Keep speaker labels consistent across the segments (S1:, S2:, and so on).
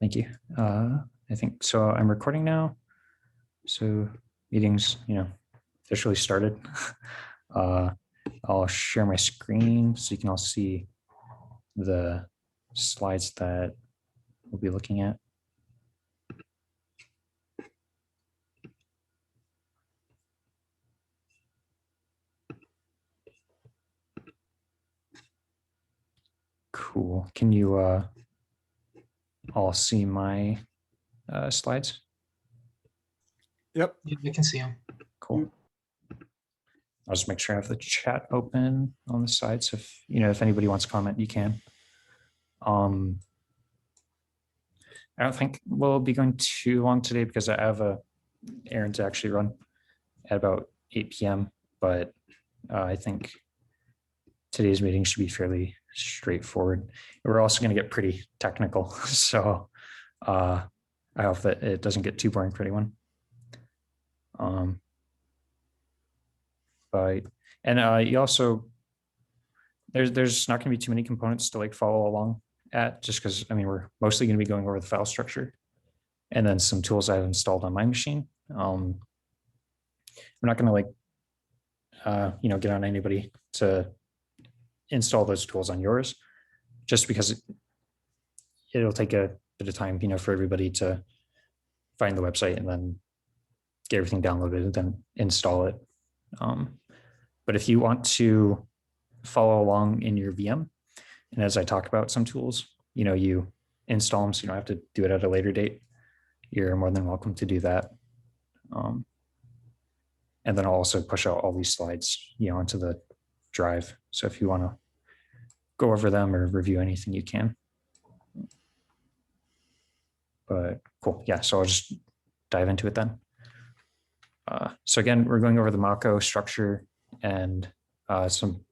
S1: Thank you. I think so. I'm recording now. So meetings, officially started. I'll share my screen so you can all see the slides that we'll be looking at. Cool. Can you all see my slides?
S2: Yep.
S3: Yeah, I can see them.
S1: Cool. I'll just make sure I have the chat open on the side. So if anybody wants to comment, you can. I don't think we'll be going too long today because I have a errand to actually run at about 8 p.m. But I think today's meeting should be fairly straightforward. We're also going to get pretty technical. So I hope that it doesn't get too boring for anyone. You also, there's not going to be too many components to follow along at, just because we're mostly going to be going over the file structure and then some tools I've installed on my machine. We're not going to get on anybody to install those tools on yours, just because it'll take a bit of time, for everybody to find the website and then get everything downloaded and then install it. But if you want to follow along in your VM, and as I talk about some tools, you install them so you don't have to do it at a later date, you're more than welcome to do that. And then I'll also push out all these slides, onto the drive. So if you want to go over them or review anything, you can. But cool. Yeah, so I'll just dive into it then. So again, we're going over the Maco structure and some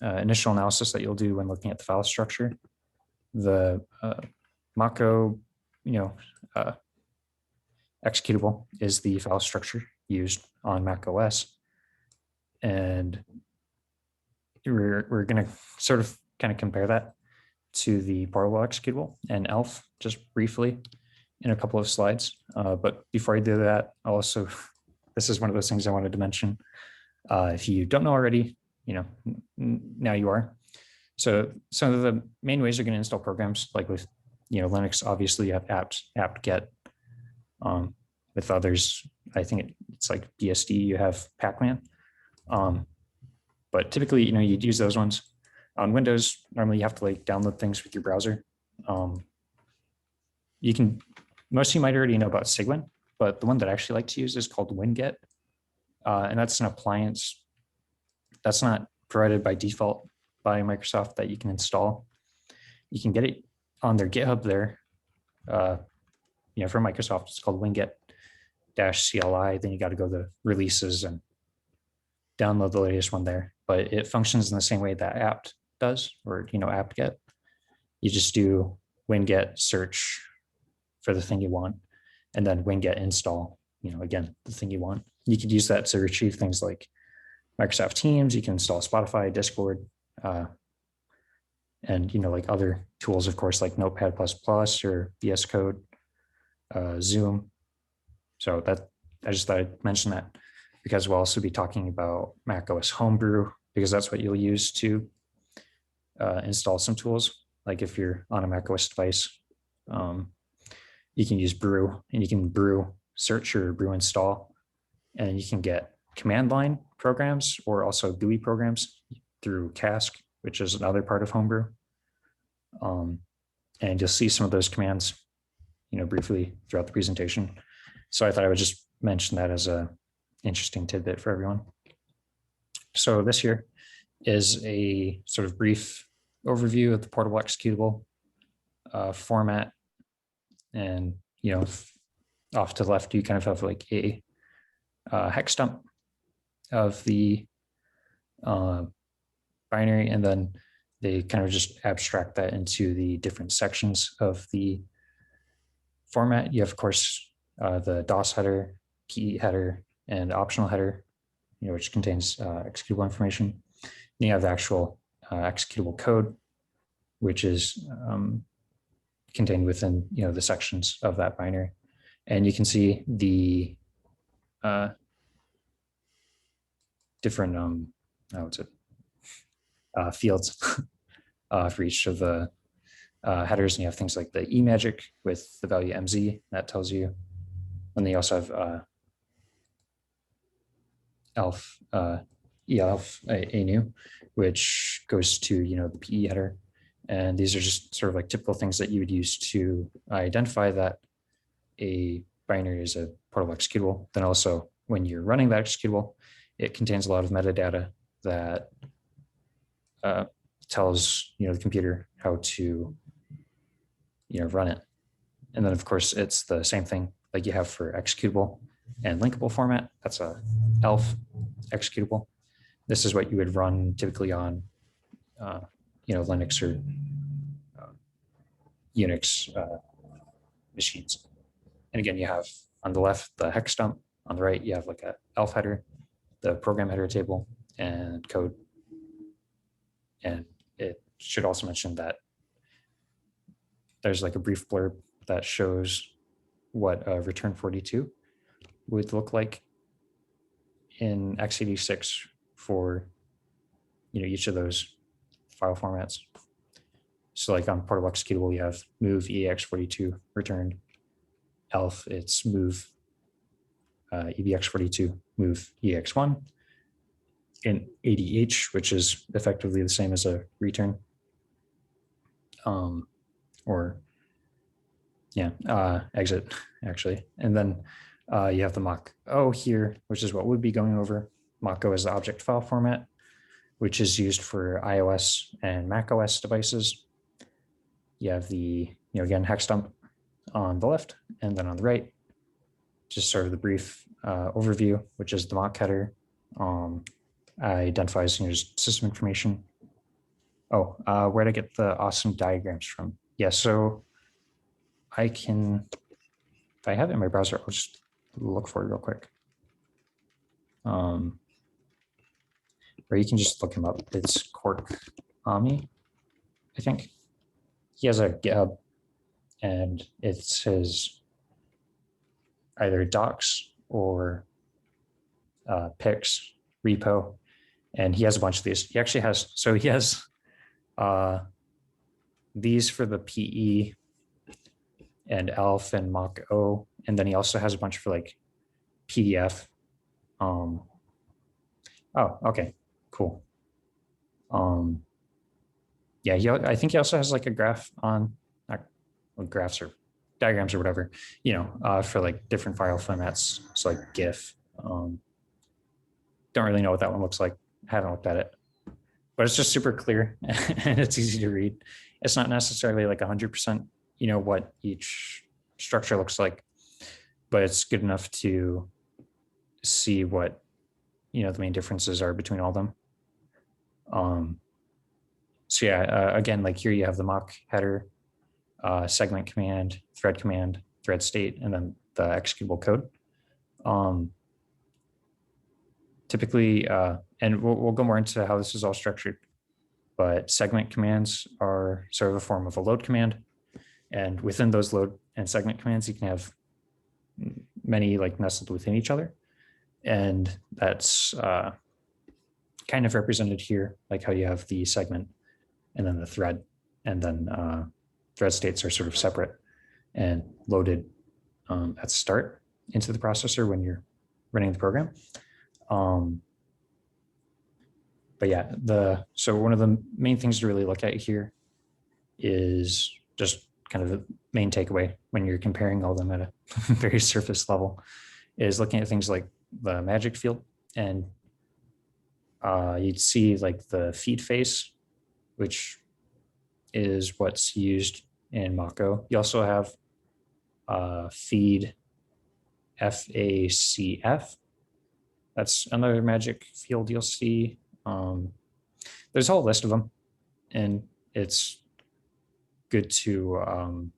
S1: initial analysis that you'll do when looking at the file structure. The Maco, executable is the file structure used on Mac OS. And we're going to sort of kind of compare that to the portable executable and ELF just briefly in a couple of slides. But before I do that, also, this is one of those things I wanted to mention. If you don't know already, now you are. So some of the main ways you're going to install programs, like with Linux, obviously you have apt-get. With others, I think it's like BSD, you have Pacman. But typically, you'd use those ones. On Windows, normally you have to download things with your browser. Most of you might already know about Cygwin, but the one that I actually like to use is called WinGet. And that's an appliance that's not provided by default by Microsoft that you can install. You can get it on their GitHub there. For Microsoft, it's called WinGet-CLI. Then you got to go to releases and download the latest one there. But it functions in the same way that apt does, or apt-get. You just do WinGet search for the thing you want, and then WinGet install, again, the thing you want. You could use that to retrieve things like Microsoft Teams. You can install Spotify, Discord, and other tools, of course, like Notepad++ or VS Code, Zoom. So I just thought I'd mention that because we'll also be talking about Mac Os Homebrew, because that's what you'll use to install some tools. Like if you're on a Mac OS device, you can use brew, and you can brew search or brew install, and you can get command line programs or also GUI programs through Cask, which is another part of Homebrew. And you'll see some of those commands, briefly throughout the presentation. So I thought I would just mention that as a interesting tidbit for everyone. So this here is a sort of brief overview of the portable executable format. And, off to the left, you kind of have a hex dump of the binary, and then they kind of just abstract that into the different sections of the format. You have, of course, the DOS header, PE header, and optional header, which contains executable information. Then you have the actual executable code, which is contained within, the sections of that binary. And you can see the different fields for each of the headers, and you have things like the eMagic with the value MZ that tells you, and then you also have ELF, ELF a new, which goes to the PE header, and these are just sort of like typical things that you would use to identify that a binary is a portable executable. Then also when you're running that executable, it contains a lot of metadata that tells the computer how to run it. And then of course it's the same thing like you have for executable and linkable format. That's a ELF executable. This is what you would run typically on Linux or Unix machines. And again, you have on the left the hex dump, on the right you have like a ELF header, the program header table, and code. And it should also mention that there's like a brief blurb that shows what return 42 would look like in x86 for each of those file formats. So like on portable executable, you have move EAX42 returned. ELF, it's move EBX42, move EX1. And ADH, which is effectively the same as a return. Exit, actually. And then you have the Mach O here, which is what we'll be going over. Mach O is the object file format, which is used for iOS and Mac OS devices. You have the, again, hex dump on the left, and then on the right, just sort of the brief overview, which is the Mach header. Identifies system information. Oh, where to get the awesome diagrams from? Yeah, so I can, if I have it in my browser, I'll just look for it real quick. Or you can just look him up. It's Cork Ami, I think. He has a GitHub, and it's his either docs or pics repo. And he has a bunch of these. He actually has, so he has these for the PE and ELF and Mach O. And then he also has a bunch for like PDF. Oh, okay, cool. Yeah, I think he also has like a graph on graphs or diagrams or whatever, for like different file formats. So like GIF. Don't really know what that one looks like. Haven't looked at it, but it's just super clear and it's easy to read. It's not necessarily like 100%, what each structure looks like, but it's good enough to see what, the main differences are between all of them. So yeah, again, like here you have the Mach header, segment command, thread state, and then the executable code. Typically, and we'll go more into how this is all structured, but segment commands are sort of a form of a load command. And within those load and segment commands, you can have many like nestled within each other. And that's kind of represented here, like how you have the segment and then the thread, and then thread states are sort of separate and loaded at start into the processor when you're running the program. But yeah, so one of the main things to really look at here is just kind of the main takeaway when you're comparing all of them at a very surface level is looking at things like the magic field, and you'd see like the feed face, which is what's used in Mach O. You also have feed FACF. That's another magic field you'll see. There's a whole list of them, and it's good to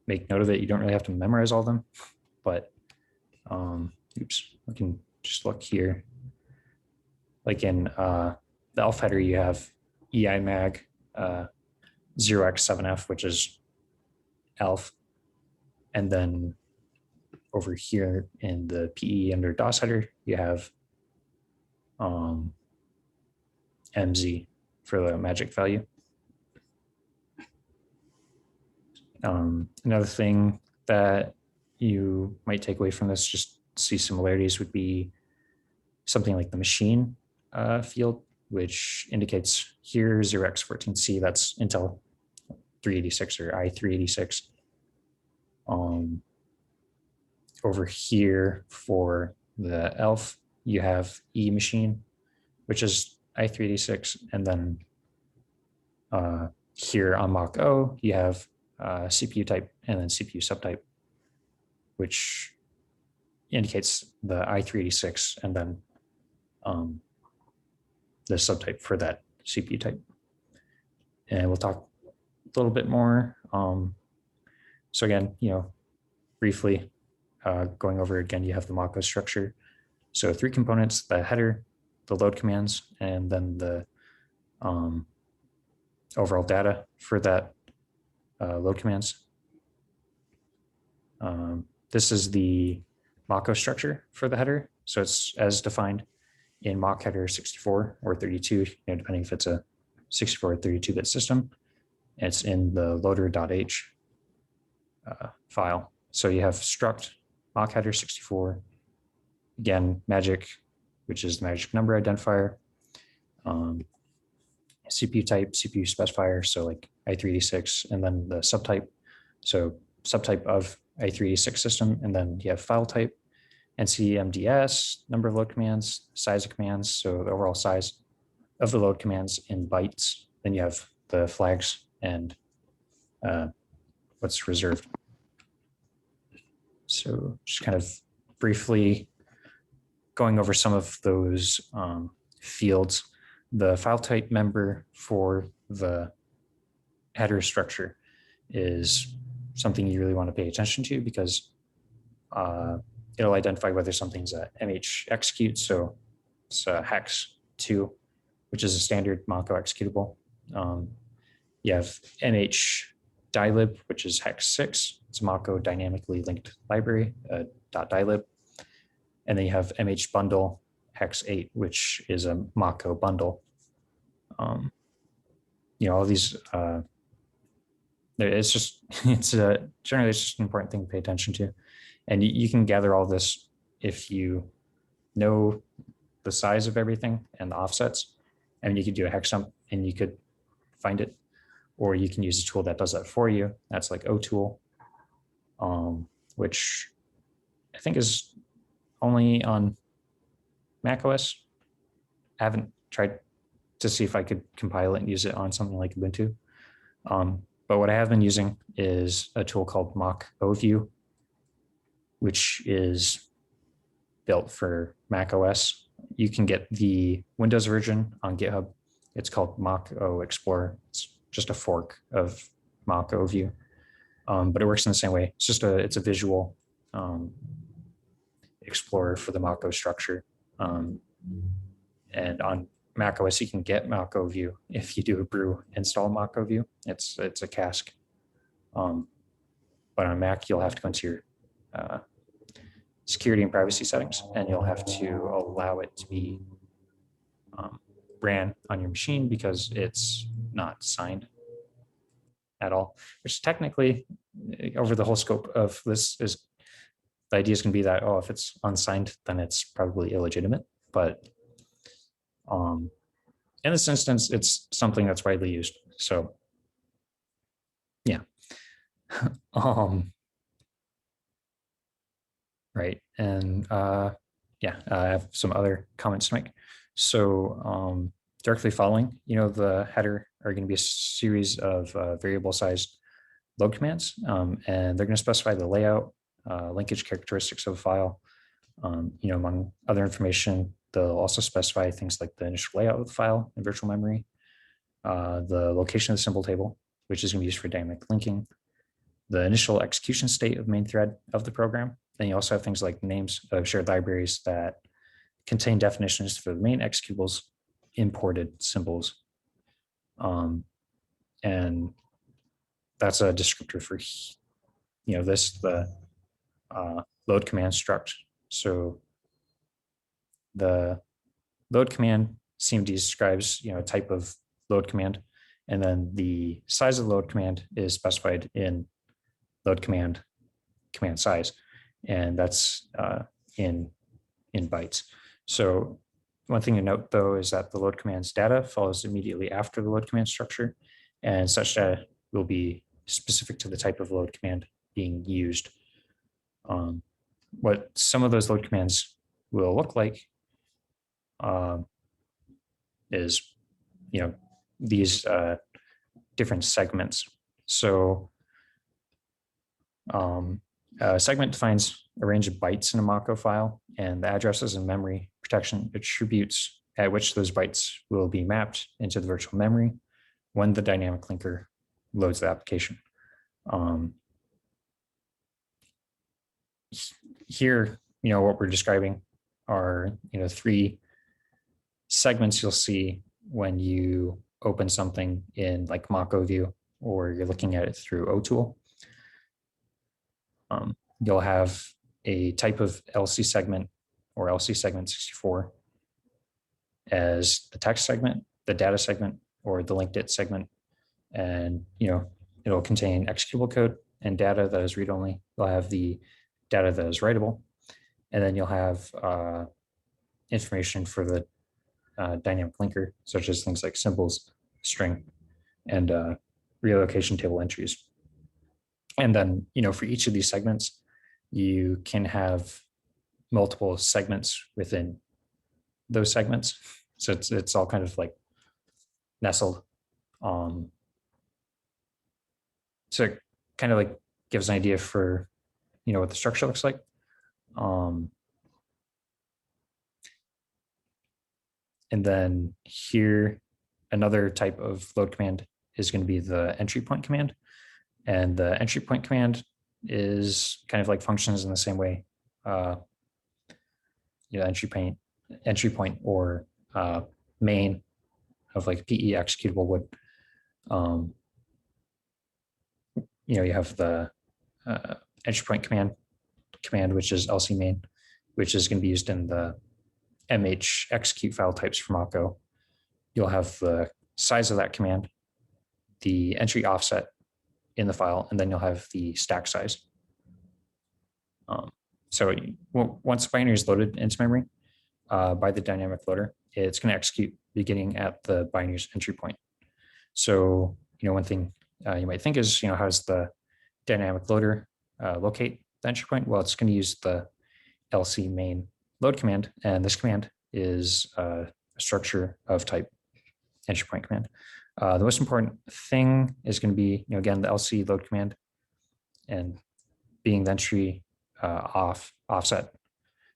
S1: make note of it. You don't really have to memorize all of them, but oops, we can just look here. Like in the ELF header, you have EIMAG 0x7f, which is ELF. And then over here in the PE under DOS header, you have MZ for the magic value. Another thing that you might take away from this, just see similarities, would be something like the machine field, which indicates here 0x14C, that's Intel 386 or i386. Over here for the ELF, you have E machine, which is i386, and then here on Mach O, you have CPU type and then CPU subtype, which indicates the i386 and then the subtype for that CPU type. And we'll talk a little bit more. So again, briefly going over again, you have the Maco structure. So 3 components: the header, the load commands, and then the overall data for that load commands. This is the Maco structure for the header. So it's as defined in Mach header 64 or 32, depending if it's a 64 or 32-bit system. It's in the loader.h file. So you have struct Mach header 64, again, magic, which is the magic number identifier, CPU type, CPU specifier, so like i386, and then the subtype, so subtype of i386 system, and then you have file type, NCMDS, number of load commands, size of commands, so the overall size of the load commands in bytes. Then you have the flags and what's reserved. So just kind of briefly going over some of those fields. The file type member for the header structure is something you really want to pay attention to, because it'll identify whether something's a MH execute. So it's a hex 2, which is a standard Mach O executable. You have MH dylib, which is hex 6. It's a Mach O dynamically linked library, .dylib. And then you have MH bundle hex 8, which is a Mach O bundle. All these, it's just, generally it's just an important thing to pay attention to. And you can gather all this if you know the size of everything and the offsets. And you could do a hex dump and you could find it, or you can use a tool that does that for you. That's like OTool, which I think is only on macOS. I haven't tried to see if I could compile it and use it on something like Ubuntu. But what I have been using is a tool called Mach O View, which is built for macOS. You can get the Windows version on GitHub. It's called Mach O Explorer. It's just a fork of Mach O View, but it works in the same way. It's a visual explorer for the Mach O structure. And on macOS, you can get Mach O View if you do a brew install Mach O View. It's a cask. But on Mac, you'll have to go into your security and privacy settings, and you'll have to allow it to be ran on your machine because it's not signed at all, which technically over the whole scope of this is the idea is going to be that, if it's unsigned, then it's probably illegitimate. But in this instance, it's something that's widely used. So yeah. Right. And I have some other comments to make. So directly following, the header are going to be a series of variable sized load commands, and they're going to specify the layout, linkage characteristics of a file. Among other information, they'll also specify things like the initial layout of the file in virtual memory, the location of the symbol table, which is going to be used for dynamic linking, the initial execution state of main thread of the program. Then you also have things like names of shared libraries that contain definitions for the main executables, imported symbols. And that's a descriptor for the load command struct. So the load command CMD describes, a type of load command, and then the size of the load command is specified in load command size, and that's in bytes. So one thing to note, though, is that the load command's data follows immediately after the load command structure, and such data will be specific to the type of load command being used. What some of those load commands will look like is, these different segments. So a segment defines a range of bytes in a Mach O file, and the addresses and memory protection attributes at which those bytes will be mapped into the virtual memory when the dynamic linker loads the application. Here, what we're describing are, 3 segments you'll see when you open something in like Mach O view, or you're looking at it through OTool. You'll have a type of LC segment, or LC segment 64, as the text segment, the data segment, or the linked it segment. And, it'll contain executable code and data that is read-only. You'll have the data that is writable. And then you'll have information for the dynamic linker, such as things like symbols, string, and relocation table entries. And then, for each of these segments, you can have multiple segments within those segments. So it's all kind of like nestled. So it kind of like gives an idea for, what the structure looks like. And then here, another type of load command is going to be the entry point command. And the entry point command is kind of like functions in the same way. Entry point or main of like PE executable would. You have the entry point command, which is LC main, which is going to be used in the MH execute file types for Mach O. You'll have the size of that command, the entry offset in the file, and then you'll have the stack size. So once binary is loaded into memory by the dynamic loader, it's going to execute beginning at the binary's entry point. So, one thing you might think is, how does the dynamic loader locate the entry point? Well, it's going to use the LC main load command, and this command is a structure of type entry point command. The most important thing is going to be, again, the LC load command, and being the entry offset.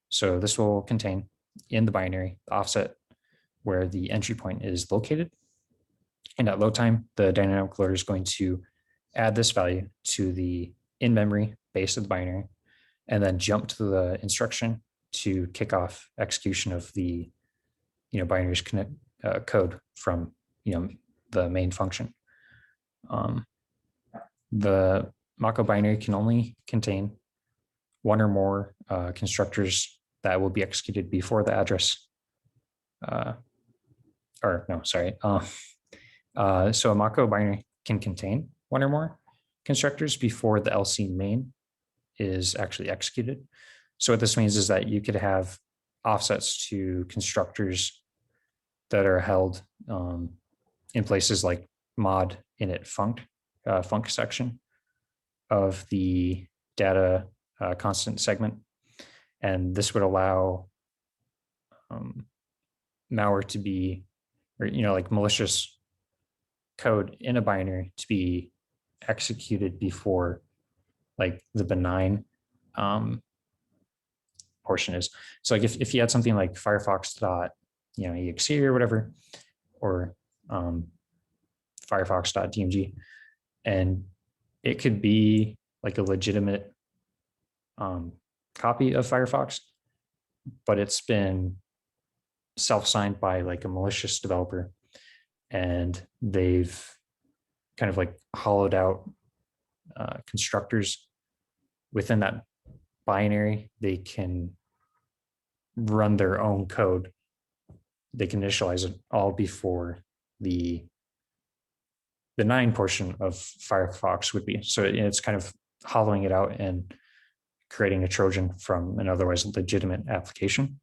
S1: So this will contain in the binary the offset where the entry point is located. And at load time, the dynamic loader is going to add this value to the in-memory base of the binary, and then jump to the instruction to kick off execution of the binary's code from the main function. The Mach O binary can only contain one or more constructors that will be executed before the address. So a Mach O binary can contain one or more constructors before the LC main is actually executed. So what this means is that you could have offsets to constructors that are held in places like mod init func section of the data constant segment. And this would allow malware to be, or like malicious code in a binary to be executed before like the benign portion is. So like if you had something like Firefox.exe or whatever, or Firefox.dmg, and it could be like a legitimate copy of Firefox, but it's been self-signed by like a malicious developer, and they've kind of like hollowed out constructors within that binary, they can run their own code. They can initialize it all before the benign portion of Firefox would be. So it's kind of hollowing it out and creating a Trojan from an otherwise legitimate application.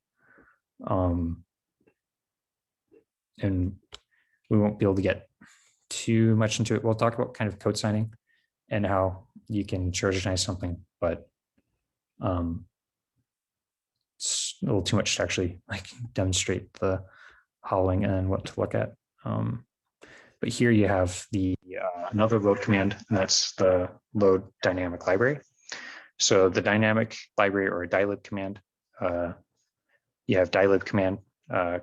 S1: And we won't be able to get too much into it. We'll talk about kind of code signing and how you can Trojanize something, but it's a little too much to actually like demonstrate the hollowing and what to look at. But here you have the another load command, and that's the load dynamic library. So the dynamic library or dylib command, you have dylib command, and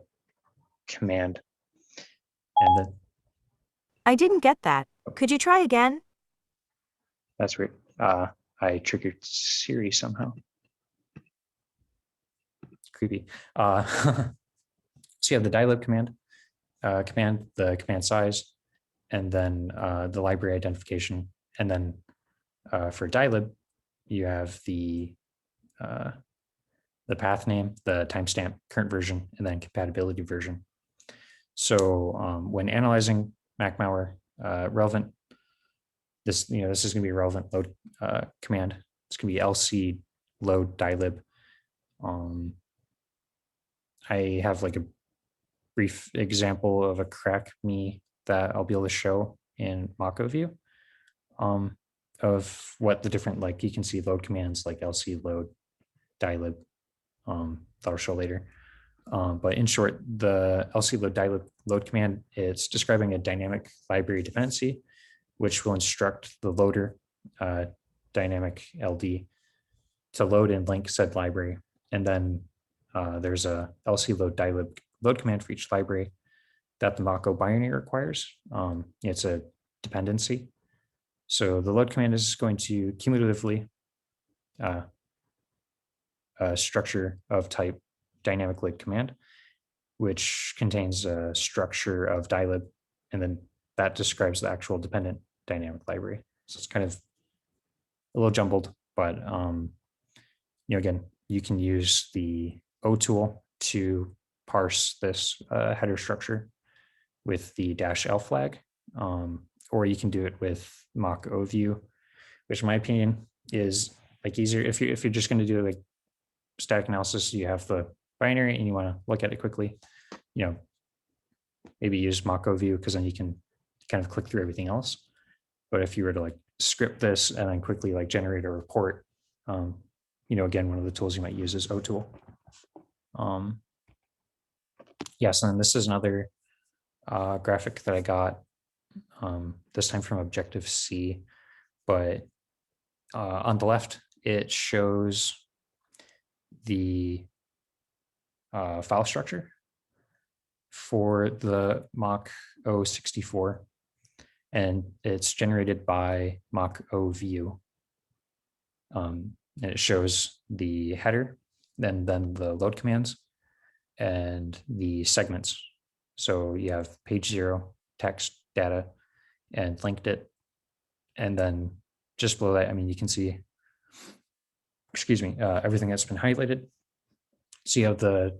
S1: then
S3: I didn't get that. Could you try again?
S1: that's weird. I triggered Siri somehow. Creepy. So you have the dylib command, the command size, and then the library identification. And then for dylib, you have the path name, the timestamp, current version, and then compatibility version. So when analyzing Mac malware, relevant, this is going to be a relevant load command. It's going to be lc load dylib. I have like a brief example of a crack me that I'll be able to show in Mach view of what the different, like you can see load commands like lc load dylib that'll show later. But in short, the lc load dylib load command, it's describing a dynamic library dependency, which will instruct the loader dynamic LD to load and link said library. And then there's a lc load dylib load command for each library that the Mach O binary requires. It's a dependency. So the load command is going to cumulatively a structure of type dynamic load command, which contains a structure of dylib, and then that describes the actual dependent dynamic library. So it's kind of a little jumbled, but again, you can use the O tool to parse this header structure with the -L flag, or you can do it with Mach O view, which in my opinion is like easier. If you're just going to do like static analysis, you have the binary and you want to look at it quickly, maybe use Mach O view because then you can kind of click through everything else. But if you were to like script this and then quickly like generate a report, again, one of the tools you might use is O tool. Yes, and then this is another graphic that I got this time from Objective-C, but on the left, it shows the file structure for the Mach O 64, and it's generated by Mach O view. And it shows the header, then the load commands, and the segments. So you have page 0, text, data, and linked it. And then just below that, you can see, everything that's been highlighted. So you have the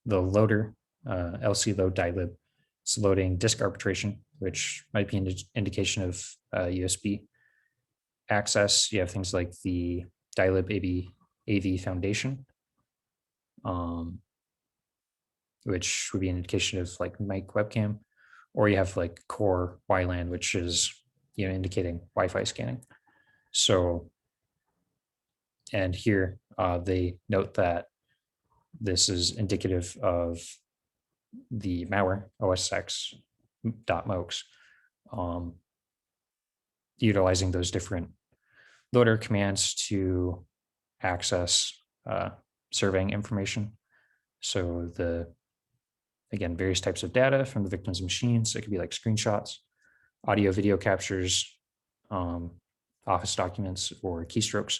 S1: loader, lc load dylib. It's loading disk arbitration, which might be an indication of USB access. You have things like the dylib AV foundation, which would be an indication of like mic webcam, or you have like core WLAN, which is indicating Wi-Fi scanning. So, and here they note that this is indicative of the malware osx.mox, utilizing those different loader commands to access surveying information. So again, various types of data from the victim's machines. It could be like screenshots, audio, video captures, office documents, or keystrokes,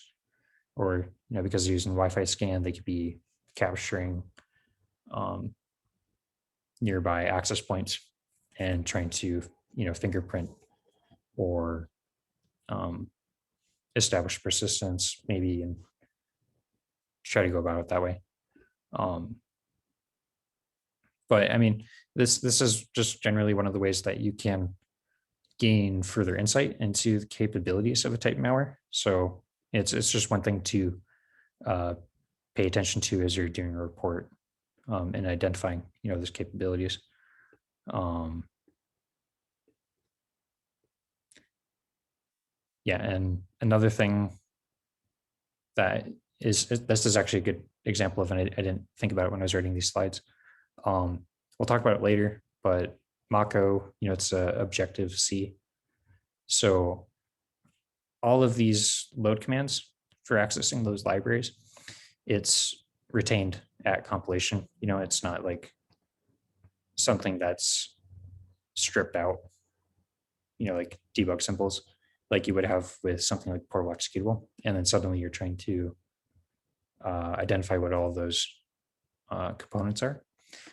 S1: or because they're using Wi-Fi scan, they could be capturing nearby access points and trying to fingerprint or establish persistence maybe and try to go about it that way. But I mean, this is just generally one of the ways that you can gain further insight into the capabilities of a type malware. So it's just one thing to pay attention to as you're doing a report and identifying, those capabilities. Yeah, and another thing that this is actually a good example of, and I didn't think about it when I was writing these slides. We'll talk about it later, but Mach-O, it's a Objective-C. So all of these load commands for accessing those libraries, it's retained at compilation. It's not like something that's stripped out, like debug symbols, like you would have with something like portable executable. And then suddenly you're trying to identify what all of those components are.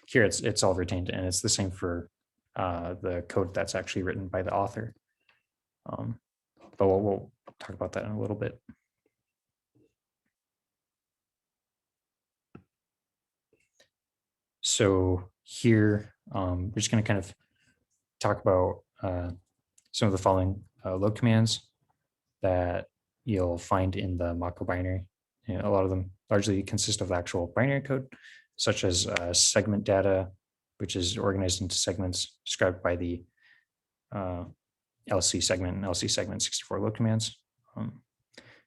S1: Here it's all retained, and it's the same for the code that's actually written by the author. But we'll talk about that in a little bit. So here, we're just going to kind of talk about some of the following load commands that you'll find in the Mach-O binary. A lot of them largely consist of actual binary code, such as segment data, which is organized into segments described by the LC segment and LC segment 64 load commands,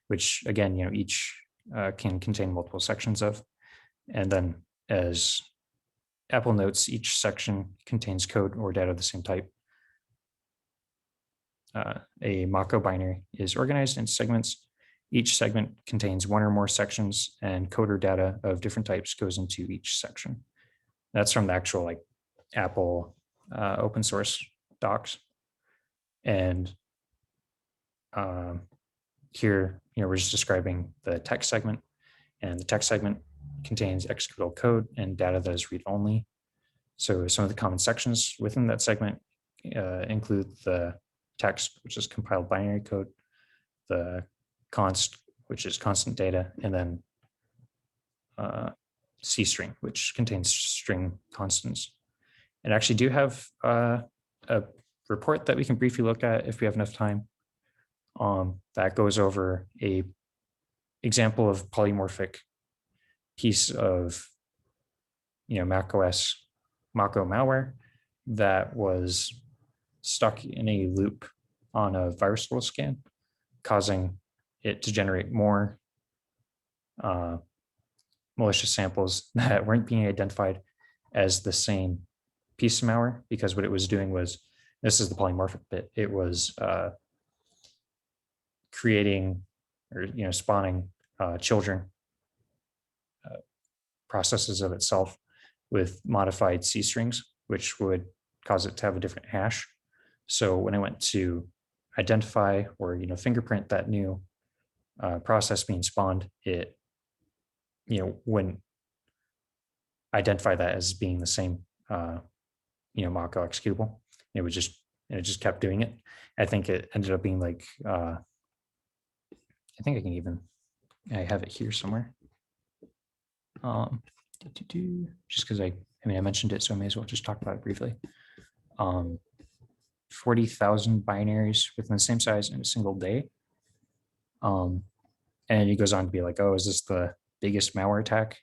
S1: which again, each can contain multiple sections of. And then as Apple notes, each section contains code or data of the same type. A Mach-O binary is organized into segments. Each segment contains one or more sections, and code or data of different types goes into each section. That's from the actual Apple open source docs. And here, we're just describing the text segment, and the text segment contains executable code and data that is read-only. So some of the common sections within that segment include the text, which is compiled binary code, the const, which is constant data, and then C string, which contains string constants. And I actually do have a report that we can briefly look at if we have enough time that goes over a example of polymorphic piece of macOS Mach-O malware that was stuck in a loop on a virus total scan, causing it to generate more malicious samples that weren't being identified as the same piece of malware, because what it was doing was, this is the polymorphic bit, it was creating or spawning children processes of itself with modified C strings, which would cause it to have a different hash. So when I went to identify or fingerprint that new process being spawned, it wouldn't identify that as being the same Mach O executable. It just kept doing it. I think it ended up being like I think I have it here somewhere. Just because I mentioned it, so I may as well just talk about it briefly. 40,000 binaries within the same size in a single day. And he goes on to be like, oh, is this the biggest malware attack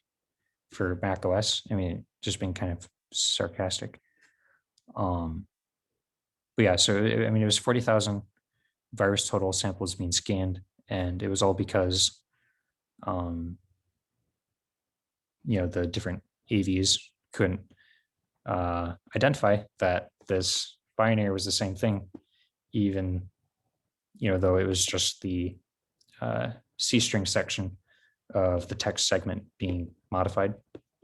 S1: for Mac OS? Just being kind of sarcastic. But yeah, so it was 40,000 virus total samples being scanned, and it was all because the different AVs couldn't identify that this binary was the same thing, even though it was just the C string section of the text segment being modified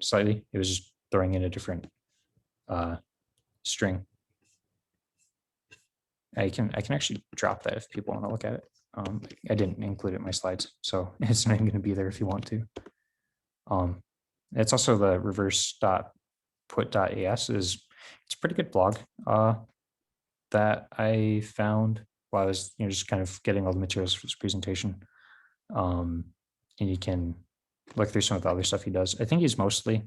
S1: slightly. It was just throwing in a different string. I can actually drop that if people want to look at it. I didn't include it in my slides, so it's not going to be there if you want to. It's also the reverse.put.as it's a pretty good blog that I found while I was just kind of getting all the materials for this presentation. And you can look through some of the other stuff he does. I think he's mostly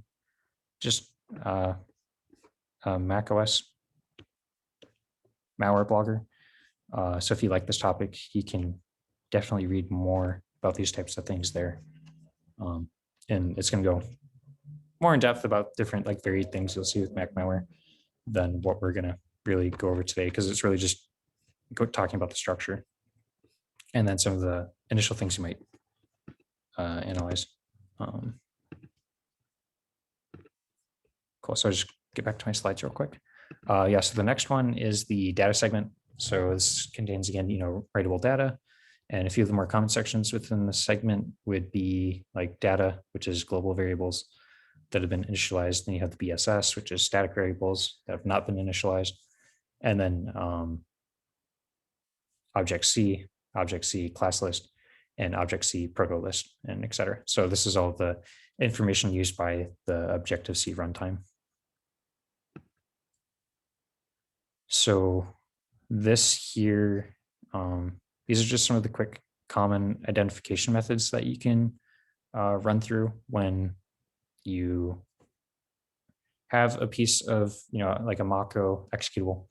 S1: just Mac OS malware blogger. So if you like this topic, you can definitely read more about these types of things there. And it's going to go more in depth about different like varied things you'll see with Mac malware than what we're going to really go over today, because it's really just talking about the structure and then some of the initial things you might analyze. Cool. So I'll just get back to my slides real quick. Yeah, so the next one is the data segment. So this contains, again, writable data. And a few of the more common sections within the segment would be like data, which is global variables that have been initialized. Then you have the BSS, which is static variables that have not been initialized. And then object C class list, and object C proto list, and et cetera. So this is all the information used by the Objective-C runtime. So this here, these are just some of the quick common identification methods that you can run through when you have a piece of, like a Mach-O executable,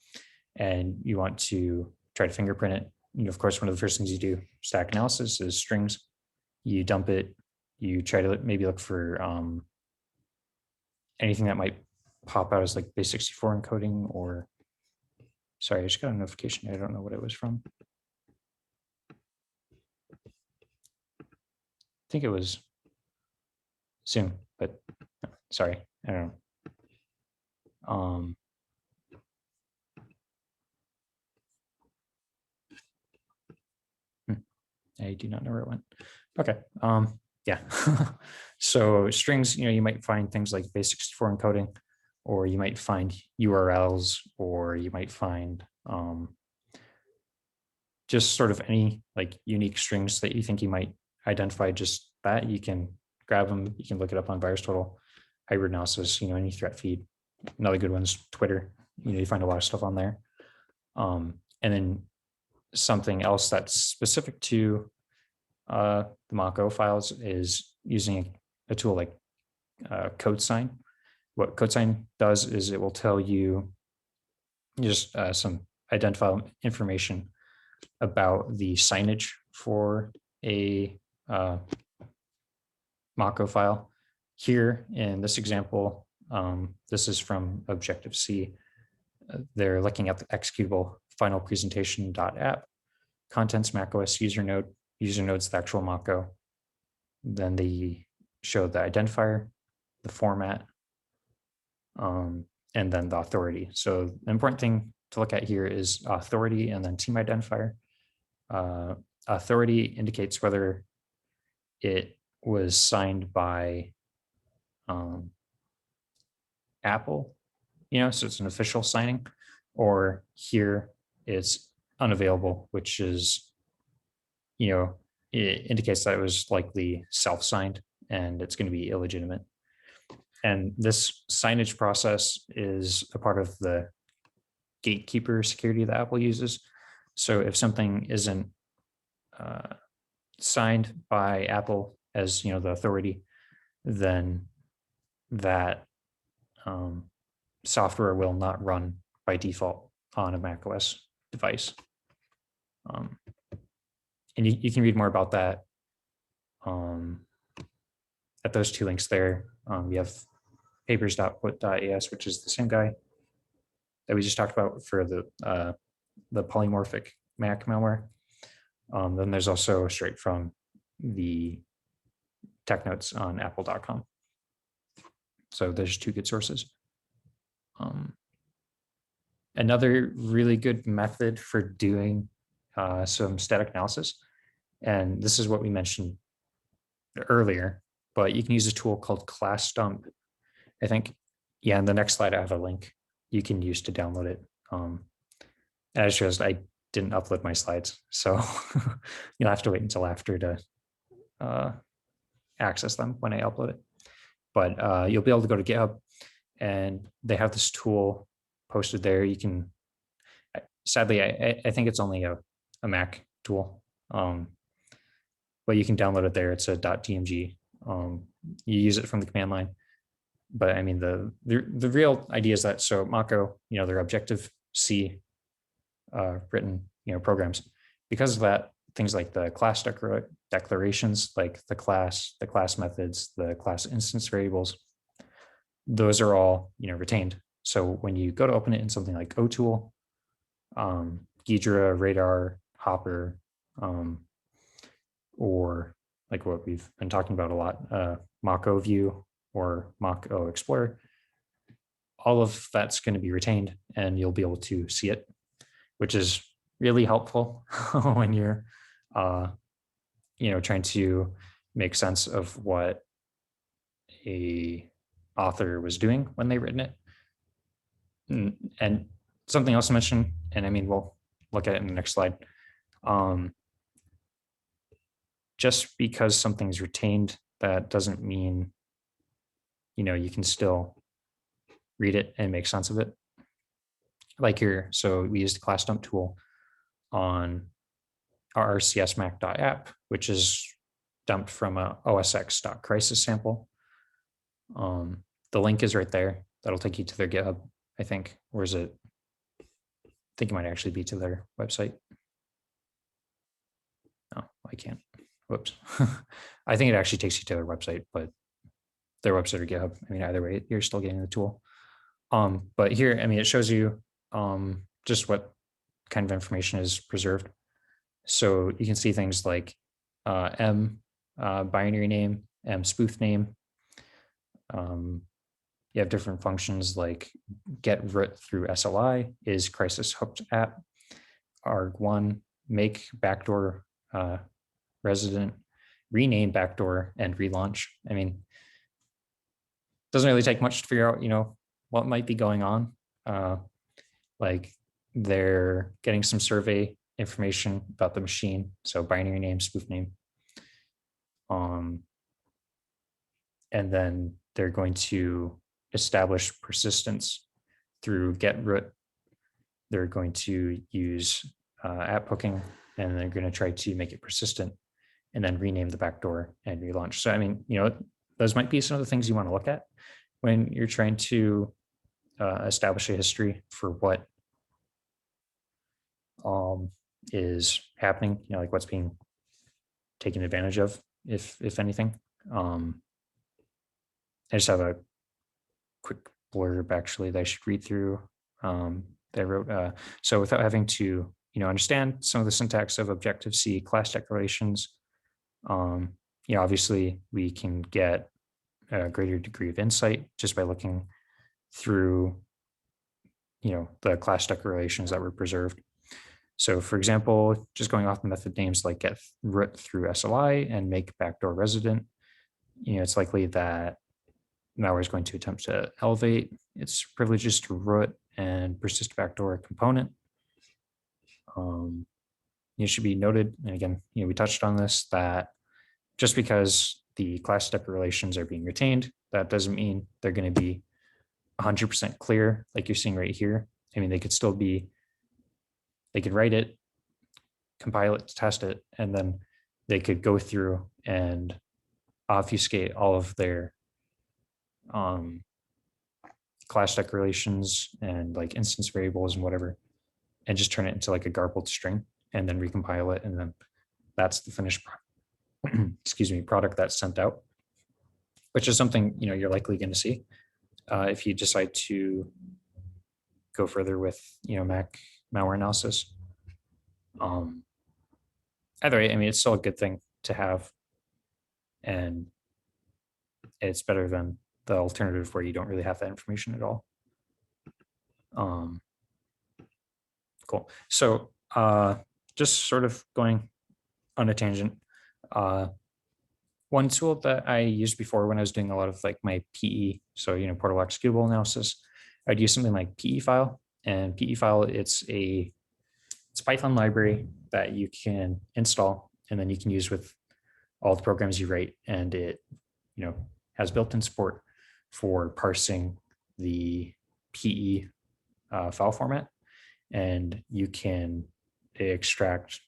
S1: and you want to try to fingerprint it. Of course, one of the first things you do, stack analysis, is strings. You dump it, you try to maybe look for anything that might pop out as like base64 encoding, or sorry, I just got a notification. I don't know what it was from. I think it was Zoom, but sorry, I don't know. I do not know where it went. Okay. Yeah. So strings, you might find things like base64 encoding, or you might find URLs, or you might find just sort of any like unique strings that you think you might identify. Just that you can grab them. You can look it up on VirusTotal, hybrid analysis, any threat feed. Another good one's Twitter. You find a lot of stuff on there. And then something else that's specific to the Mach-O files is using a tool like Codesign. What Codesign does is it will tell you just some identifiable information about the signage for a Mach-O file. Here in this example, this is from Objective-C. They're looking at the executable final presentation.app, contents macOS user node. User node's the actual Mach-O. Then they show the identifier, the format, and then the authority. So the important thing to look at here is authority and then team identifier. Authority indicates whether it was signed by Apple, so it's an official signing, or here it's unavailable, which is, it indicates that it was likely self-signed and it's going to be illegitimate. And this signage process is a part of the gatekeeper security that Apple uses. So if something isn't signed by Apple as the authority, then that software will not run by default on a macOS device. And you can read more about that at those two links there. You have papers.put.as, which is the same guy that we just talked about for the polymorphic Mac malware. Then there's also straight from the tech notes on apple.com. So there's two good sources. Another really good method for doing some static analysis, and this is what we mentioned earlier, but you can use a tool called Classdump. I think, yeah, in the next slide I have a link you can use to download it. And I just realized I didn't upload my slides, so you'll have to wait until after to access them when I upload it. But you'll be able to go to GitHub, and they have this tool posted there. You can, sadly, I think it's only a a Mac tool. But you can download it there. It's a .dmg. You use it from the command line. But I mean, the real idea is that, so Mach-O, they're Objective-C written, programs. Because of that, things like the class declarations, like the class methods, the class instance variables, those are all, retained. So when you go to open it in something like OTool, Ghidra, Radar, Hopper, or like what we've been talking about a lot, Mach-O View or Mach O Explorer, all of that's going to be retained and you'll be able to see it, which is really helpful when you're, trying to make sense of what a author was doing when they written it. And something else to mention, and I mean, we'll look at it in the next slide. Just because something's retained, that doesn't mean, you can still read it and make sense of it. Like here, so we used the Classdump tool on our csmac.app, which is dumped from a osx.crisis sample. The link is right there. That'll take you to their GitHub, I think. Or is it? I think it might actually be to their website. No, I can't. Whoops. I think it actually takes you to their website, but their website or GitHub. I mean, either way, you're still getting the tool. But here, I mean, it shows you just what kind of information is preserved. So you can see things like M binary name, M spoof name. You have different functions like get root through SLI is crisis hooked app, arg1, make backdoor resident, rename backdoor, and relaunch. I mean, doesn't really take much to figure out, what might be going on. Like they're getting some survey information about the machine. So binary name, spoof name. And then they're going to establish persistence through get root. They're going to use app hooking, and they're going to try to make it persistent and then rename the backdoor and relaunch. So, I mean, those might be some of the things you want to look at when you're trying to establish a history for what is happening, like what's being taken advantage of, if anything. I just have a quick blurb actually that I should read through that I wrote. So without having to, understand some of the syntax of Objective-C class declarations, obviously we can get a greater degree of insight just by looking through, the class declarations that were preserved. So for example, just going off the method names like get root through SLI and make backdoor resident, it's likely that malware is going to attempt to elevate its privileges to root and persist backdoor component. It should be noted, and again, we touched on this, that just because the class declarations are being retained, that doesn't mean they're going to be 100% clear, like you're seeing right here. I mean, they could still be, they could write it, compile it, test it, and then they could go through and obfuscate all of their class declarations and like instance variables and whatever, and just turn it into like a garbled string and then recompile it. And then that's the finished product that's sent out, which is something, you're likely going to see if you decide to go further with, Mac malware analysis. Either way, I mean, it's still a good thing to have, and it's better than the alternative where you don't really have that information at all. Cool. So just sort of going on a tangent. One tool that I used before when I was doing a lot of like my PE, so portable executable analysis, I'd use something like PE file. And PE file, it's a Python library that you can install and then you can use with all the programs you write, and it has built-in support for parsing the PE file format, and you can extract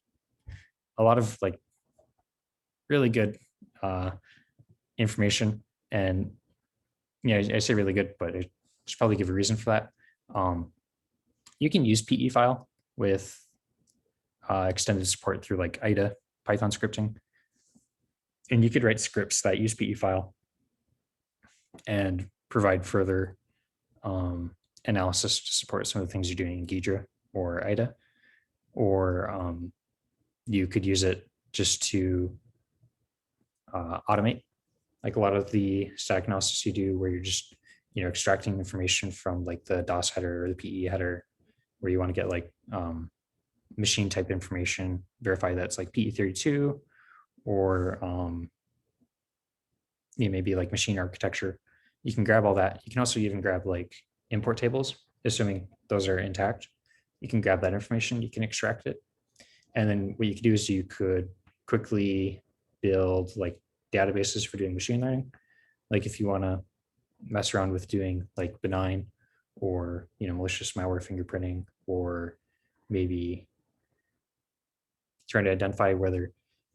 S1: a lot of like really good information. And I say really good, but I should probably give a reason for that. You can use PE file with extended support through like IDA Python scripting. And you could write scripts that use PE file and provide further analysis to support some of the things you're doing in Ghidra or IDA. Or you could use it just to automate like a lot of the static analysis you do, where you're just extracting information from like the DOS header or the PE header, where you want to get like machine type information, verify that's like PE32, or maybe like machine architecture. You can grab all that. You can also even grab like import tables, assuming those are intact. You can grab that information, you can extract it. And then what you could do is you could quickly build like databases for doing machine learning. Like if you want to mess around with doing like benign or malicious malware fingerprinting, or maybe trying to identify whether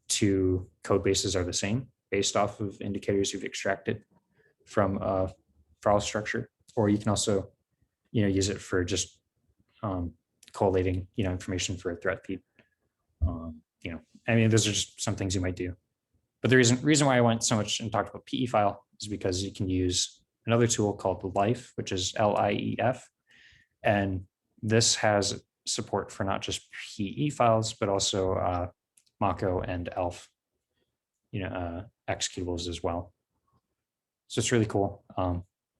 S1: two code bases are the same based off of indicators you've extracted from a file structure. Or you can also use it for just collating information for a threat feed. Those are just some things you might do. But the reason why I went so much and talked about PE file is because you can use another tool called Life, which is LIEF. And this has support for not just PE files, but also Maco and ELF, executables as well. So it's really cool.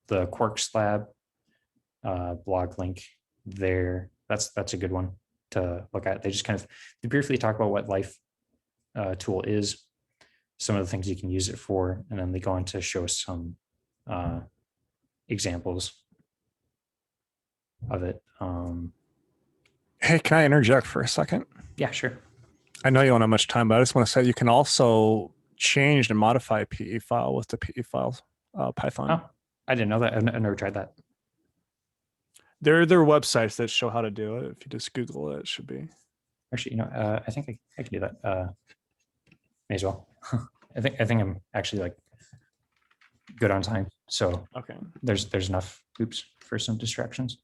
S1: The Quarks Lab blog link there, that's a good one to look at. They just they briefly talk about what Life tool is, some of the things you can use it for, and then they go on to show some examples of it.
S2: Hey, can I interject for a second?
S1: Yeah, sure.
S2: I know you don't have much time, but I just want to say you can also change and modify a PE file with the PE files Python.
S1: Oh, I didn't know that. I've never tried that.
S2: There are websites that show how to do it. If you just Google it, it should be.
S1: Actually, I think I can do that. May as well. I think I'm actually like good on time. So
S2: Okay.
S1: There's enough oops for some distractions.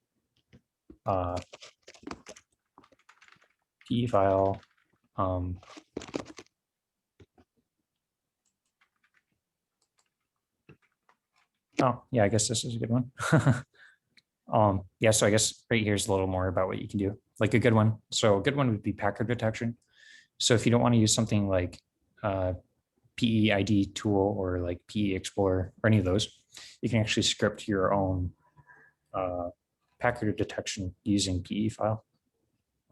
S1: PE file. Oh yeah, I guess this is a good one. Yeah, so I guess right here's a little more about what you can do. Like a good one. So a good one would be package detection. So if you don't want to use something like PEID tool or like PE Explorer or any of those, you can actually script your own package detection using PE file.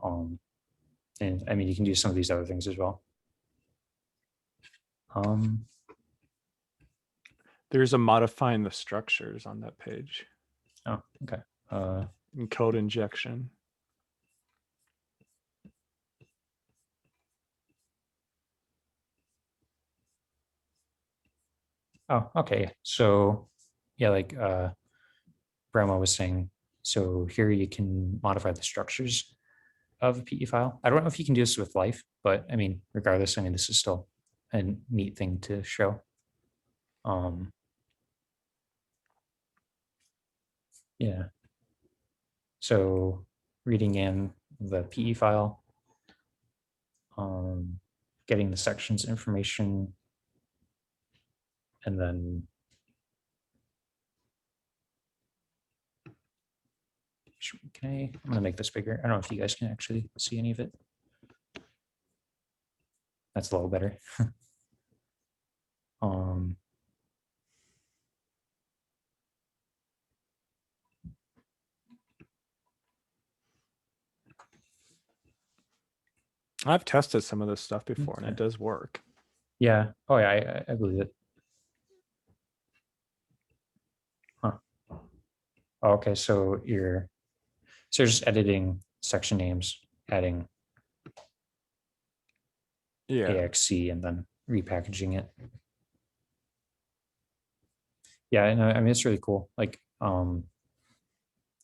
S1: And you can do some of these other things as well.
S2: There's a modifying the structures on that page.
S1: Oh, okay.
S2: In code injection.
S1: Oh, okay. So yeah, like Brahma was saying, so here you can modify the structures of a PE file. I don't know if you can do this with Life, but regardless, this is still a neat thing to show. Yeah. So reading in the PE file, getting the sections information, and then I'm gonna make this bigger. I don't know if you guys can actually see any of it. That's a little better.
S2: I've tested some of this stuff before and it does work.
S1: Yeah. Oh yeah, I believe it. Huh. Oh, okay, so you're just editing section names, adding AXC, and then repackaging it. Yeah, it's really cool. Like, I don't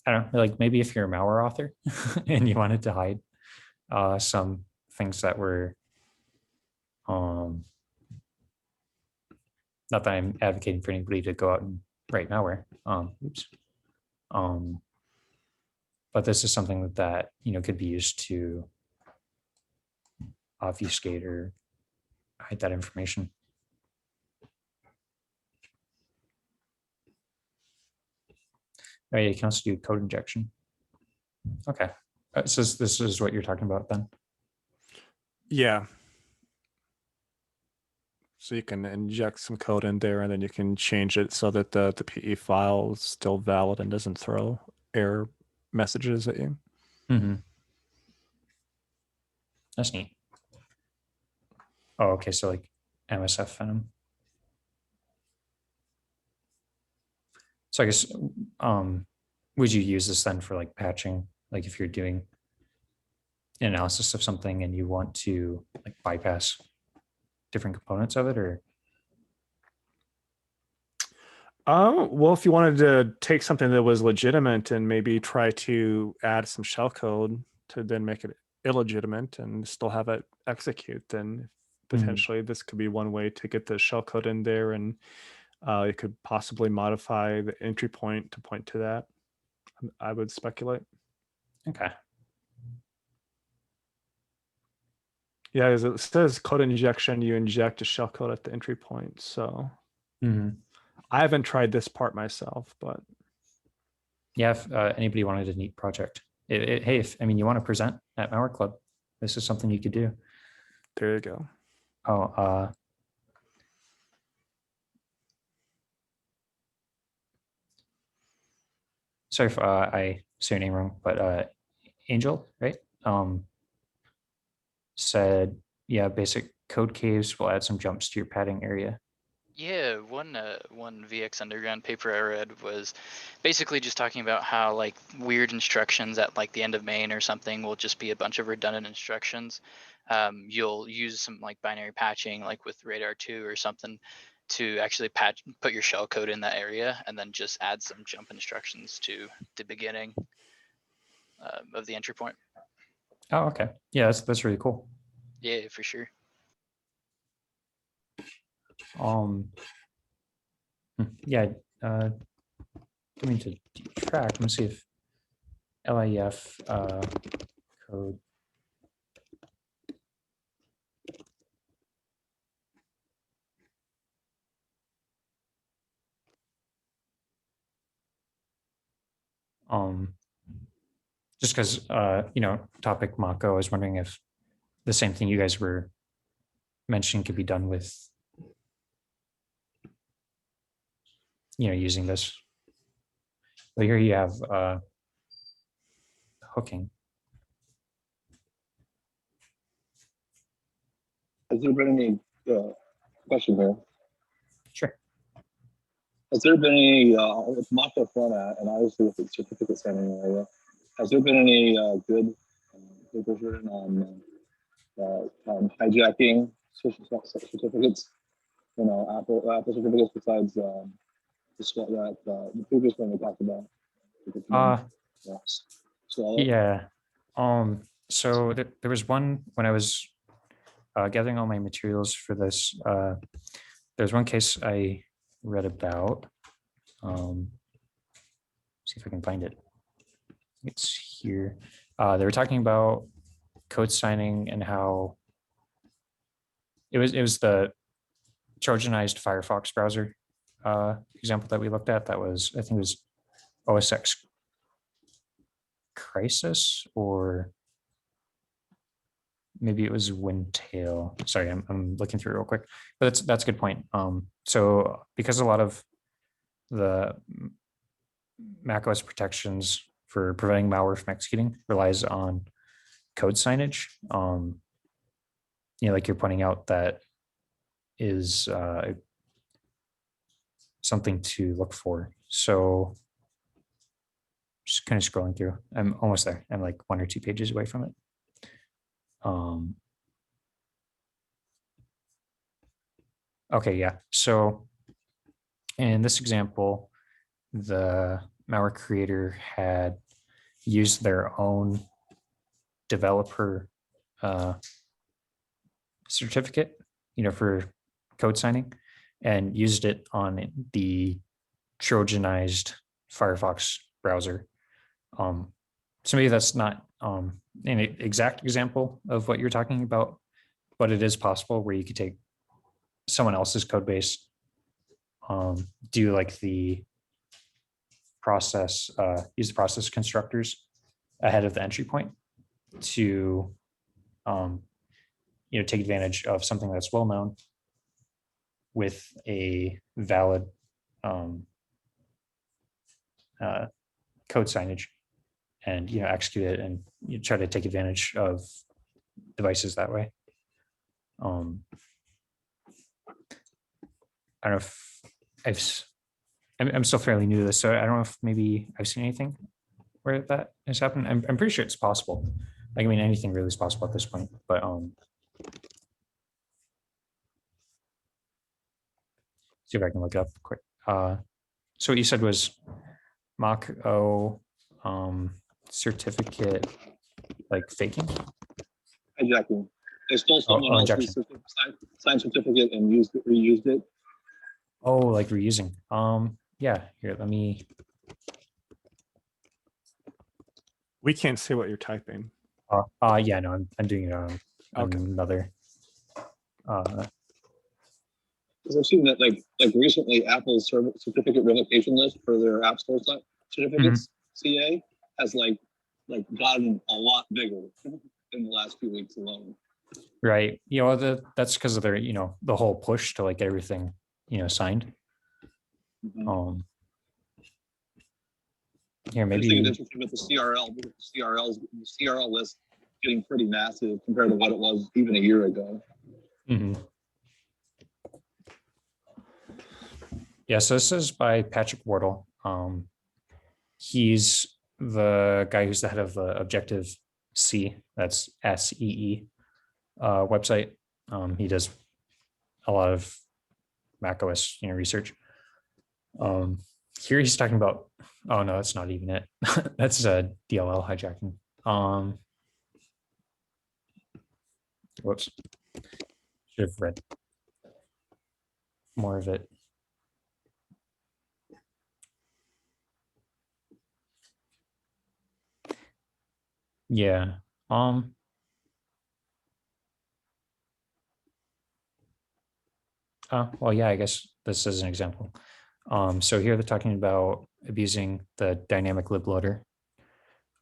S1: know, like maybe if you're a malware author and you wanted to hide some things that were not that I'm advocating for anybody to go out and write malware. Oops. But this is something that could be used to obfuscate or hide that information. Oh, yeah, you can also do code injection. Okay, so this is what you're talking about then.
S2: Yeah. So you can inject some code in there, and then you can change it so that the PE file is still valid and doesn't throw error messages at you.
S1: That's neat. Oh, okay, so like MSF Venom. So I guess, would you use this then for like patching? Like if you're doing an analysis of something and you want to like bypass different components of it, or?
S2: Well, if you wanted to take something that was legitimate and maybe try to add some shellcode to then make it illegitimate and still have it execute, then potentially this could be one way to get the shellcode in there, and you could possibly modify the entry point to point to that. I would speculate.
S1: Okay.
S2: Yeah, as it says code injection, you inject a shellcode at the entry point. So I haven't tried this part myself, but
S1: yeah, if anybody wanted a neat project, hey, if you want to present at Malware Club, this is something you could do.
S2: There you go.
S1: Oh, sorry if I say your name wrong, but Angel, right? Said, yeah, basic code caves will add some jumps to your padding area.
S4: Yeah, one VX Underground paper I read was basically just talking about how like weird instructions at like the end of main or something will just be a bunch of redundant instructions. You'll use some like binary patching, like with Radar 2 or something, to actually put your shell code in that area, and then just add some jump instructions to the beginning of the entry point.
S1: Oh, okay. Yeah, that's really cool.
S4: Yeah, for sure.
S1: Yeah, don't mean to detract. Let me see if LIF code. Just because topic Mach O, I was wondering if the same thing you guys were mentioning could be done with using this. But here you have hooking.
S5: Has there been any question here?
S1: Sure.
S5: Has there been any with Mach-O format, and obviously with the certificate signing area, has there been any good papers written on hijacking certificates? Apple certificates besides the previous one we talked about.
S1: Yeah. So there was one when I was gathering all my materials for this. There's one case I read about. See if I can find it. It's here. They were talking about code signing and how it was the Trojanized Firefox browser example that we looked at. That was, I think it was OS X Crisis, or maybe it was Windtail. Sorry, I'm looking through it real quick, but that's a good point. So because a lot of the macOS protections for preventing malware from executing relies on code signage, like you're pointing out, that is something to look for. So just kind of scrolling through. I'm almost there. I'm like 1 or 2 pages away from it. Okay, yeah. So in this example, the malware creator had used their own developer certificate, for code signing, and used it on the Trojanized Firefox browser. So maybe that's not an exact example of what you're talking about, but it is possible where you could take someone else's code base, do like the process, use the process constructors ahead of the entry point to take advantage of something that's well known with a valid code signage, and execute it and try to take advantage of devices that way. I don't know if I'm still fairly new to this, so I don't know if maybe I've seen anything where that has happened. I'm pretty sure it's possible. Like, I mean, anything really is possible at this point, but see if I can look it up quick. So what you said was Mach O certificate, like faking?
S5: Hijacking. They stole someone
S1: injection.
S5: else's signed certificate and reused it.
S1: Oh, like reusing. Yeah, here, let me.
S2: We can't see what you're typing.
S1: Yeah, no, I'm doing it on
S2: Okay.
S1: another.
S5: Because I've seen that like recently Apple's certificate revocation list for their App Store certificates, CA, has like gotten a lot bigger in the last few weeks alone.
S1: Right. That's because of their, the whole push to like get everything, signed.
S5: Mm-hmm.
S1: Here,
S5: I
S1: maybe.
S5: think it's interesting with the CRL list getting pretty massive compared to what it was even a year ago.
S1: Yeah, so this is by Patrick Wardle. He's the guy who's the head of the Objective-C, that's SEE website. He does a lot of macOS research. Here he's talking about, oh no, that's not even it. That's a DLL hijacking. Whoops. Should have read more of it. Yeah. Well, yeah, I guess this is an example. So here they're talking about abusing the dynamic lib loader.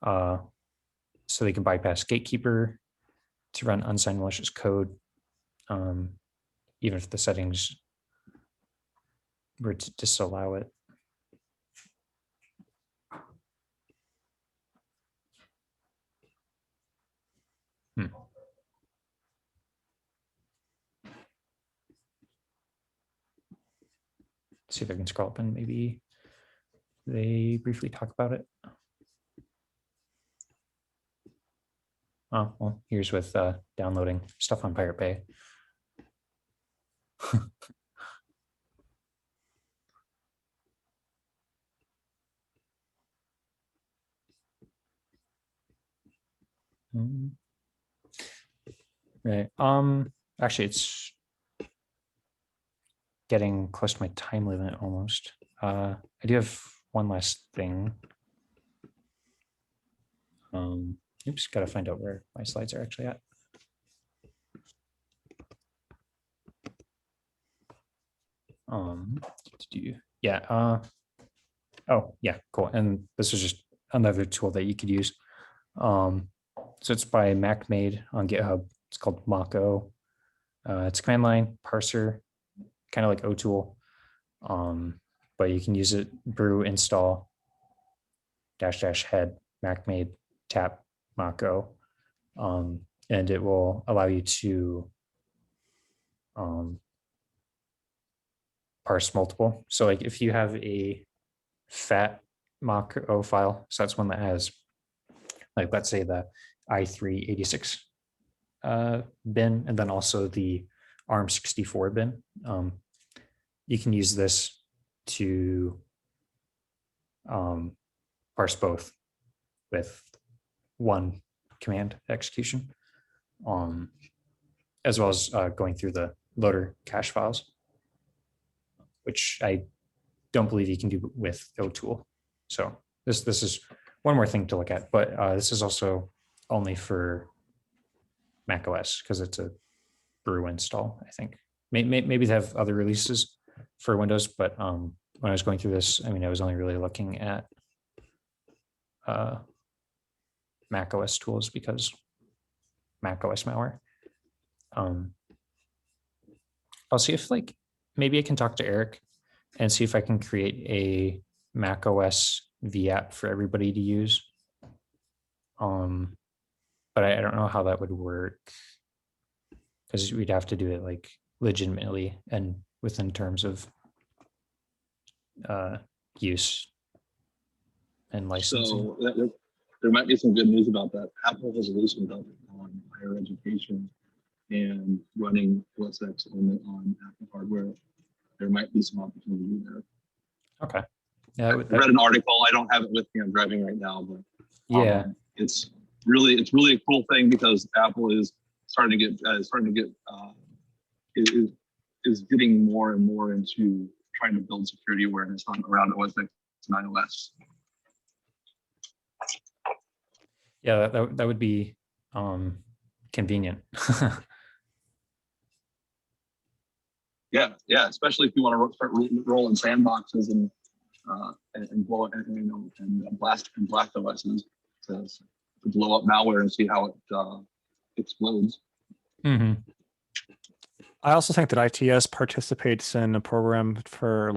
S1: So they can bypass gatekeeper to run unsigned malicious code, even if the settings were to disallow it. See if I can scroll up and maybe they briefly talk about it. Oh, well, here's with downloading stuff on Pirate Bay. Right. Actually, it's getting close to my time limit almost. I do have one last thing. Oops, gotta find out where my slides are actually at. Yeah. Oh, yeah, cool. And this is just another tool that you could use. So it's by MacMade on GitHub. It's called Mach O. It's command line parser, kind of like OTool. But you can use it, brew, install, --head, MacMade, tap, Mach O. And it will allow you to parse multiple. So like if you have a fat Mach O file, so that's one that has, like, let's say the i386 bin, and then also the ARM64 bin. You can use this to parse both with one command execution, as well as going through the loader cache files. which I don't believe you can do with OTool. So this is one more thing to look at, but this is also only for Mac OS because it's a brew install, I think. Maybe they have other releases for Windows, but when I was going through this, I mean, I was only really looking at Mac OS tools because Mac OS malware. I'll see if like maybe I can talk to Eric and see if I can create a Mac OS VApp for everybody to use. But I don't know how that would work because we'd have to do it like legitimately and within terms of use and licensing.
S5: So there might be some good news about that. Apple has loosened up on higher education and running OS X only on Apple hardware. There might be some opportunity there.
S1: Okay.
S5: I
S1: Yeah.
S5: read an article. I don't have it with me. I'm driving right now, but
S1: Yeah.
S5: it's really a cool thing because Apple is starting to get is getting more and more into trying to build security awareness around OS X and iOS.
S1: Yeah, that would be convenient.
S5: Yeah, especially if you want to start rolling sandboxes and blow and blast OSs to blow up malware and see how it explodes.
S1: Mm-hmm.
S2: I also think that ITS participates in a program for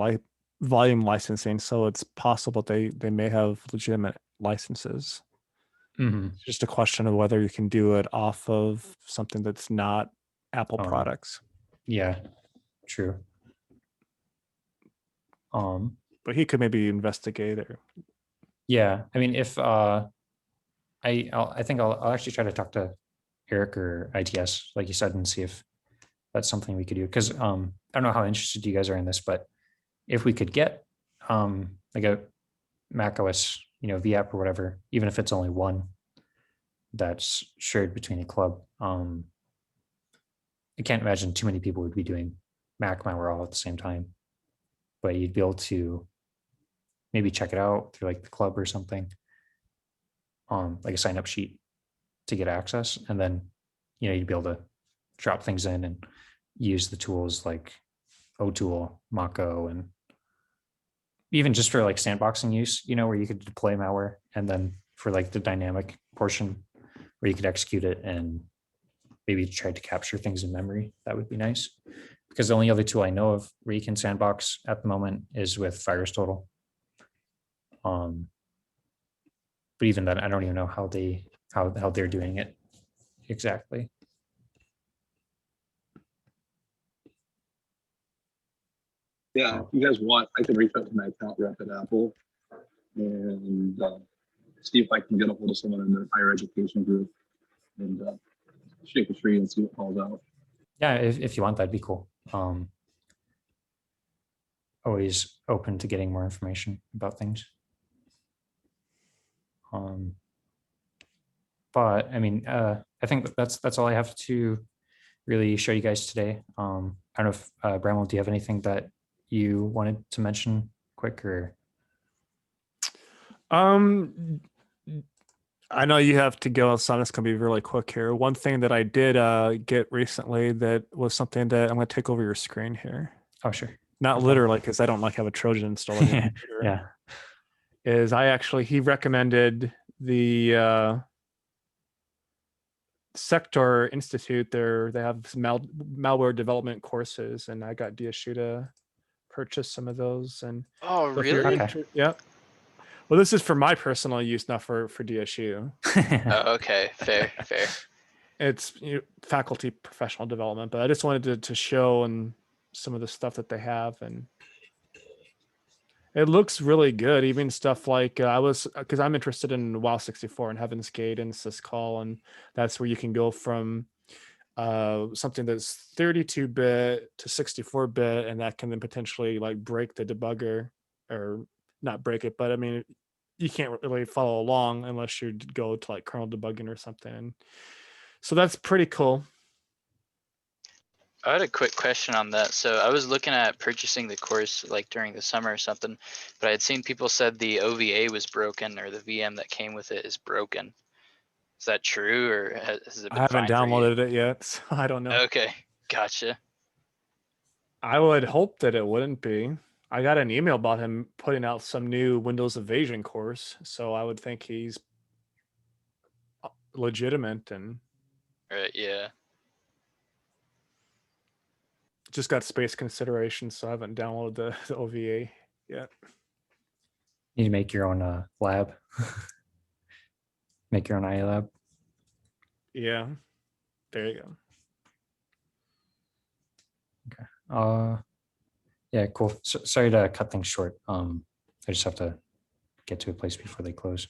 S2: volume licensing, so it's possible they may have legitimate licenses.
S1: Mm-hmm.
S2: It's just a question of whether you can do it off of something that's not Apple products.
S1: Yeah, true.
S2: But he could maybe investigate it.
S1: Yeah, I mean, if I think I'll actually try to talk to Eric or ITS, like you said, and see if that's something we could do. Because I don't know how interested you guys are in this, but if we could get like a Mac OS, VApp or whatever, even if it's only one that's shared between a club, I can't imagine too many people would be doing Mac malware all at the same time. But you'd be able to maybe check it out through like the club or something, like a sign up sheet to get access. And then, you'd be able to drop things in and use the tools like OTool, Maco, and even just for like sandboxing use, where you could deploy malware. And then for like the dynamic portion where you could execute it and maybe try to capture things in memory, that would be nice. Because the only other tool I know of where you can sandbox at the moment is with VirusTotal. But even then, I don't even know how they're doing it exactly.
S5: Yeah, if you guys want, I can reach out to my account rep at Apple and see if I can get a hold of someone in their higher education group and shake a tree and see what falls out.
S1: Yeah, if you want, that'd be cool. Always open to getting more information about things. But I mean, I think that's all I have to really show you guys today. I don't know if Bramwell, do you have anything that you wanted to mention quick or?
S2: I know you have to go, so it's going to be really quick here. One thing that I did get recently that was something that I'm going to take over your screen here.
S1: Oh, sure.
S2: Not literally, because I don't like have a Trojan installed on your computer.
S1: Yeah.
S2: Is he recommended the Sector Institute. They have some malware development courses, and I got DSU to purchase some of those. And
S4: Oh,
S2: so if you're
S4: really?
S2: yeah. Well, this is for my personal use, not for DSU.
S4: Oh, okay, fair.
S2: It's faculty professional development, but I just wanted to show and some of the stuff that they have, and it looks really good. Even stuff like because I'm interested in WoW64 and Heaven's Gate and Syscall, and that's where you can go from something that's 32-bit to 64-bit, and that can then potentially like break the debugger, or not break it, but I mean, you can't really follow along unless you go to like kernel debugging or something. So that's pretty cool.
S4: I had a quick question on that. So I was looking at purchasing the course like during the summer or something, but I had seen people said the OVA was broken or the VM that came with it is broken. Is that true, or has it
S2: I
S4: been
S2: haven't
S4: fine for you?
S2: downloaded it yet, so I don't know.
S4: Okay, gotcha.
S2: I would hope that it wouldn't be. I got an email about him putting out some new Windows Evasion course, so I would think he's legitimate and
S4: Right, yeah.
S2: just got space considerations, so I haven't downloaded the OVA yet.
S1: You need to make your own lab. Make your own IA lab.
S2: Yeah, there you go.
S1: Yeah, cool. So, sorry to cut things short. I just have to get to a place before they close.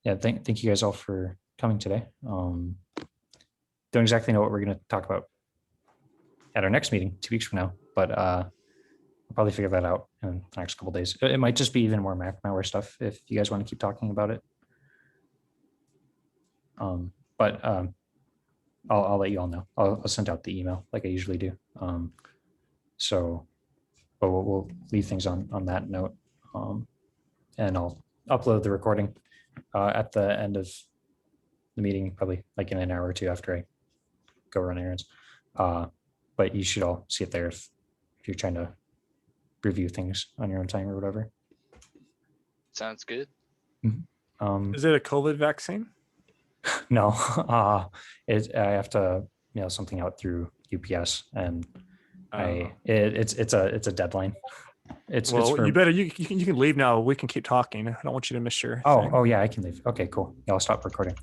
S1: Yeah, thank you guys all for coming today. Don't exactly know what we're going to talk about at our next meeting 2 weeks from now, but I'll probably figure that out in the next couple of days. It might just be even more malware stuff if you guys want to keep talking about it. I'll let you all know. I'll send out the email like I usually do. But we'll leave things on that note. And I'll upload the recording at the end of the meeting, probably like in an hour or two after I go run errands. But you should all see it there if you're trying to review things on your own time or whatever.
S4: Sounds good.
S2: Is it a COVID vaccine?
S1: No, I have to mail something out through UPS, and it's a deadline. It's for,
S2: you better you can leave now. We can keep talking. I don't want you to miss your thing.
S1: Oh yeah, I can leave. Okay, cool. Yeah, I'll stop recording.